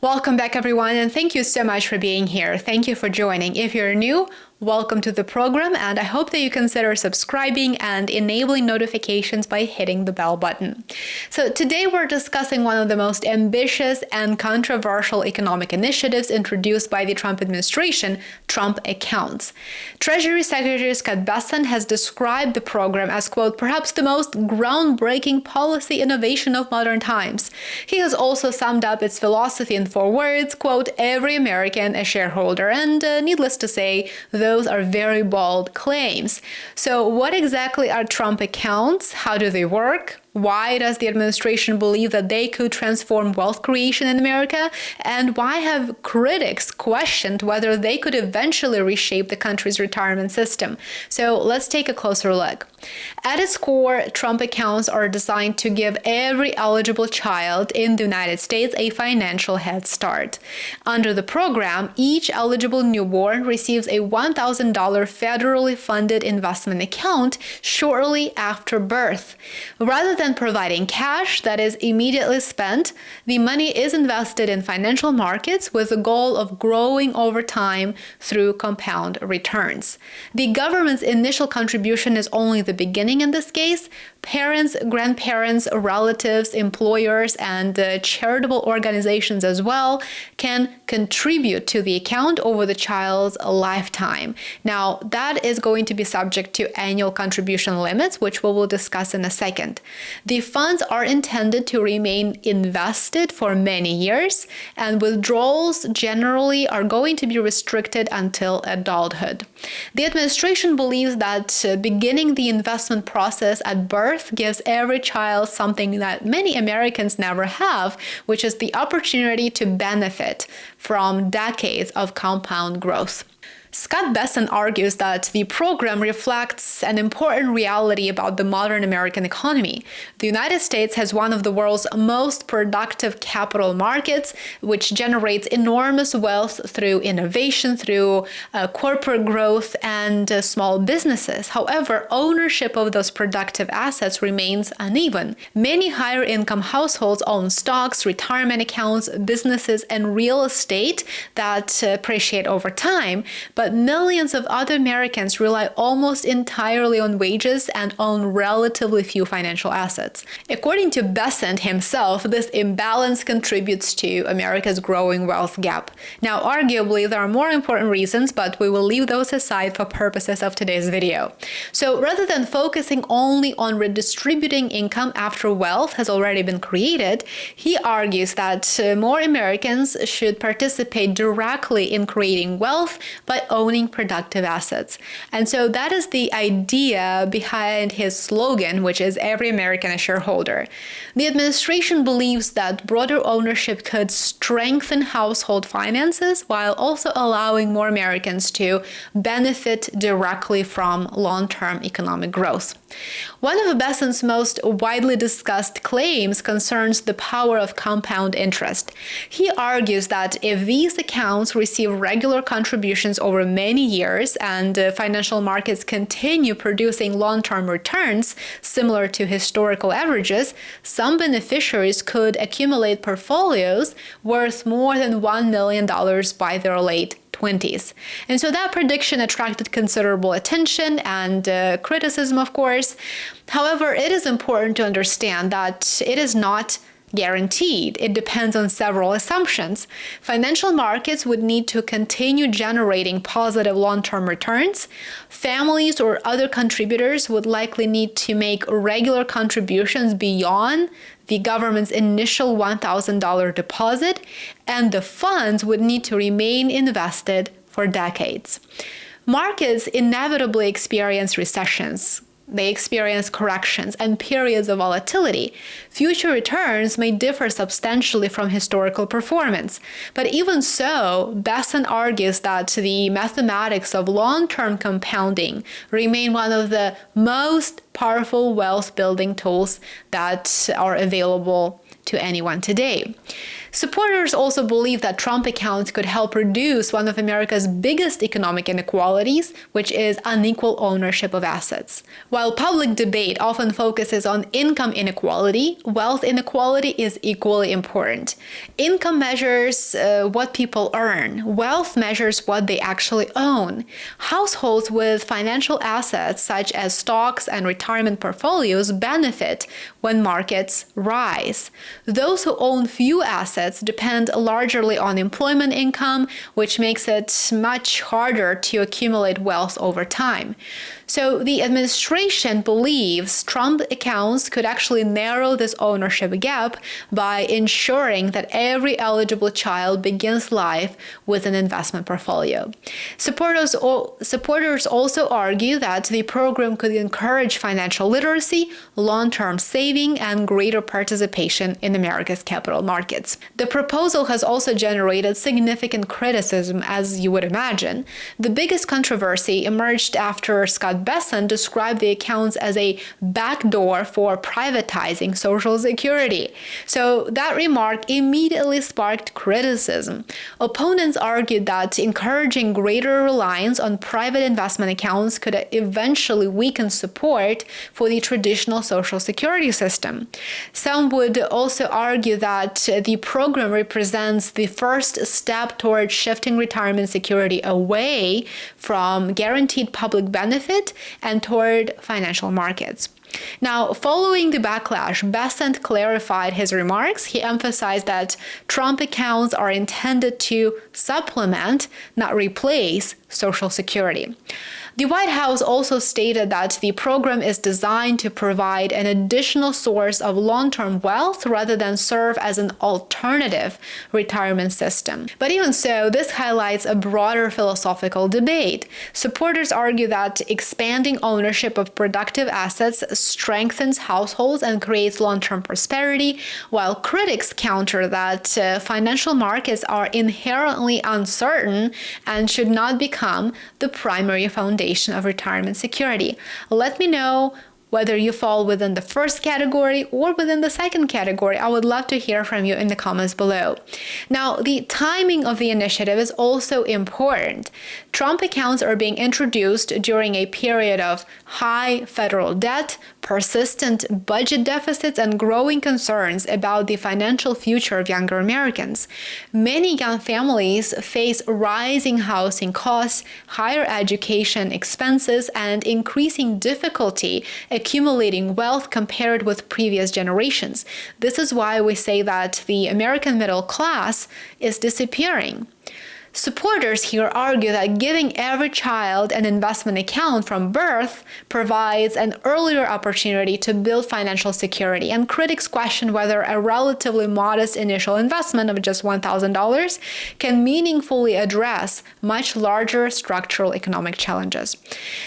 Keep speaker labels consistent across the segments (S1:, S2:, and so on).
S1: Welcome back, everyone, and thank you so much for being here. Thank you for joining. If you're new, welcome to the program, and I hope that you consider subscribing and enabling notifications by hitting the bell button. So today we're discussing one of the most ambitious and controversial economic initiatives introduced by the Trump administration, Trump Accounts. Treasury Secretary Scott Bessent has described the program as, quote, perhaps the most groundbreaking policy innovation of modern times. He has also summed up its philosophy in 4 words, quote, every American a shareholder, and needless to say, those are very bold claims. So what exactly are Trump accounts? How do they work? Why does the administration believe that they could transform wealth creation in America? And why have critics questioned whether they could eventually reshape the country's retirement system? So let's take a closer look. At its core, Trump accounts are designed to give every eligible child in the United States a financial head start. Under the program, each eligible newborn receives a $1,000 federally funded investment account shortly after birth. Rather than providing cash that is immediately spent, the money is invested in financial markets with the goal of growing over time through compound returns. The government's initial contribution is only the beginning in this case. Parents, grandparents, relatives, employers, and charitable organizations as well can contribute to the account over the child's lifetime. Now, that is going to be subject to annual contribution limits, which we will discuss in a second. The funds are intended to remain invested for many years, and withdrawals generally are going to be restricted until adulthood. The administration believes that beginning the investment process at birth gives every child something that many Americans never have, which is the opportunity to benefit from decades of compound growth. Scott Bessent argues that the program reflects an important reality about the modern American economy. The United States has one of the world's most productive capital markets, which generates enormous wealth through innovation, through corporate growth, and small businesses. However, ownership of those productive assets remains uneven. Many higher income households own stocks, retirement accounts, businesses, and real estate that appreciate over time, but millions of other Americans rely almost entirely on wages and own relatively few financial assets. According to Bessent himself, this imbalance contributes to America's growing wealth gap. Now, arguably, there are more important reasons, but we will leave those aside for purposes of today's video. So rather than focusing only on redistributing income after wealth has already been created, he argues that more Americans should participate directly in creating wealth by owning productive assets. And so that is the idea behind his slogan, which is every American a shareholder. The administration believes that broader ownership could strengthen household finances while also allowing more Americans to benefit directly from long-term economic growth. One of Bessent's most widely discussed claims concerns the power of compound interest. He argues that if these accounts receive regular contributions over many years and financial markets continue producing long-term returns similar to historical averages, some beneficiaries could accumulate portfolios worth more than $1 million by their late 20s. And so that prediction attracted considerable attention and criticism, of course. However, it is important to understand that it is not guaranteed. It depends on several assumptions. Financial markets would need to continue generating positive long-term returns. Families or other contributors would likely need to make regular contributions beyond the government's initial $1,000 deposit, and the funds would need to remain invested for decades. Markets inevitably experience recessions. They experience corrections and periods of volatility. Future returns may differ substantially from historical performance. But even so, Bessent argues that the mathematics of long-term compounding remain one of the most powerful wealth-building tools that are available to anyone today. Supporters also believe that Trump accounts could help reduce one of America's biggest economic inequalities, which is unequal ownership of assets. While public debate often focuses on income inequality, wealth inequality is equally important. Income measures what people earn. Wealth measures what they actually own. Households with financial assets such as stocks and retirement portfolios benefit when markets rise. Those who own few assets depend largely on employment income, which makes it much harder to accumulate wealth over time. So the administration believes Trump accounts could actually narrow this ownership gap by ensuring that every eligible child begins life with an investment portfolio. Supporters also argue that the program could encourage financial literacy, long-term saving, and greater participation in America's capital markets. The proposal has also generated significant criticism, as you would imagine. The biggest controversy emerged after Scott Bessent described the accounts as a backdoor for privatizing Social Security. So that remark immediately sparked criticism. Opponents argued that encouraging greater reliance on private investment accounts could eventually weaken support for the traditional Social Security system. Some would also argue that the program represents the first step toward shifting retirement security away from guaranteed public benefit and toward financial markets. Now, following the backlash, Bessent clarified his remarks. He emphasized that Trump accounts are intended to supplement, not replace, Social Security. The White House also stated that the program is designed to provide an additional source of long-term wealth rather than serve as an alternative retirement system. But even so, this highlights a broader philosophical debate. Supporters argue that expanding ownership of productive assets strengthens households and creates long-term prosperity, while critics counter that financial markets are inherently uncertain and should not become the primary foundation of retirement security. Let me know whether you fall within the first category or within the second category. I would love to hear from you in the comments below. Now, the timing of the initiative is also important. Trump accounts are being introduced during a period of high federal debt, persistent budget deficits, and growing concerns about the financial future of younger Americans. Many young families face rising housing costs, higher education expenses, and increasing difficulty accumulating wealth compared with previous generations. This is why we say that the American middle class is disappearing. Supporters here argue that giving every child an investment account from birth provides an earlier opportunity to build financial security, and critics question whether a relatively modest initial investment of just $1,000 can meaningfully address much larger structural economic challenges.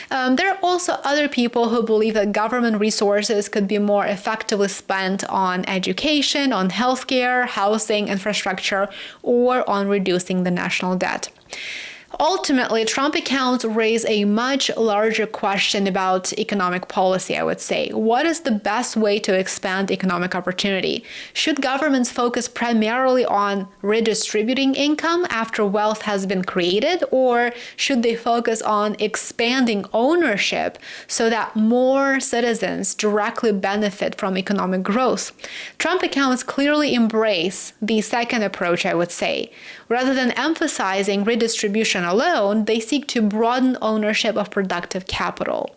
S1: There are also other people who believe that government resources could be more effectively spent on education, on healthcare, housing, infrastructure, or on reducing the national debt. Ultimately, Trump accounts raise a much larger question about economic policy, I would say. What is the best way to expand economic opportunity? Should governments focus primarily on redistributing income after wealth has been created, or should they focus on expanding ownership so that more citizens directly benefit from economic growth? Trump accounts clearly embrace the second approach, I would say. Rather than emphasizing redistribution alone, they seek to broaden ownership of productive capital.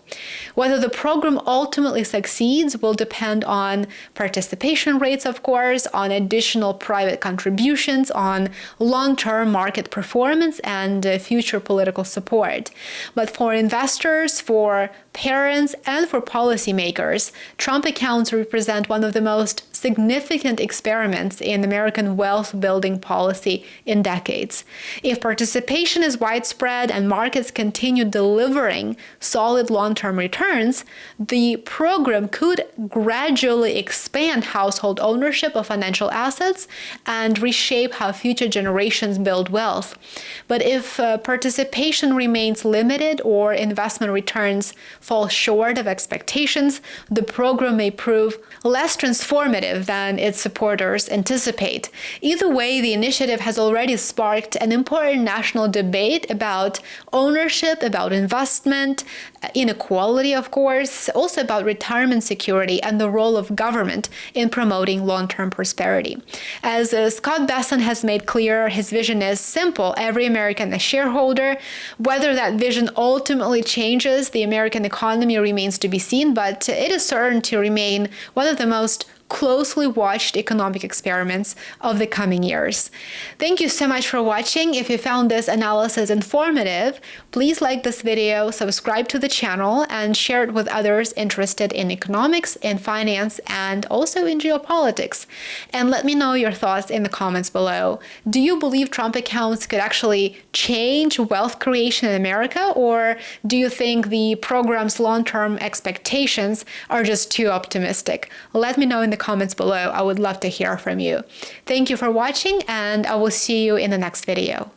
S1: Whether the program ultimately succeeds will depend on participation rates, of course, on additional private contributions, on long-term market performance, and future political support. But for investors, for parents, and for policymakers, Trump accounts represent one of the most significant experiments in American wealth building policy in decades. If participation is is widespread and markets continue delivering solid long-term returns, the program could gradually expand household ownership of financial assets and reshape how future generations build wealth. But if participation remains limited or investment returns fall short of expectations, the program may prove less transformative than its supporters anticipate. Either way, the initiative has already sparked an important national debate about ownership, about investment, inequality, of course, also about retirement security and the role of government in promoting long-term prosperity. As Scott Besson has made clear, his vision is simple: every American a shareholder. Whether that vision ultimately changes the American economy remains to be seen, but it is certain to remain one of the most closely watched economic experiments of the coming years. Thank you so much for watching. If you found this analysis informative, please like this video, subscribe to the channel, and share it with others interested in economics, in finance, and also in geopolitics. And let me know your thoughts in the comments below. Do you believe Trump accounts could actually change wealth creation in America, or do you think the program's long-term expectations are just too optimistic? Let me know in the comments below. I would love to hear from you. Thank you for watching, and I will see you in the next video.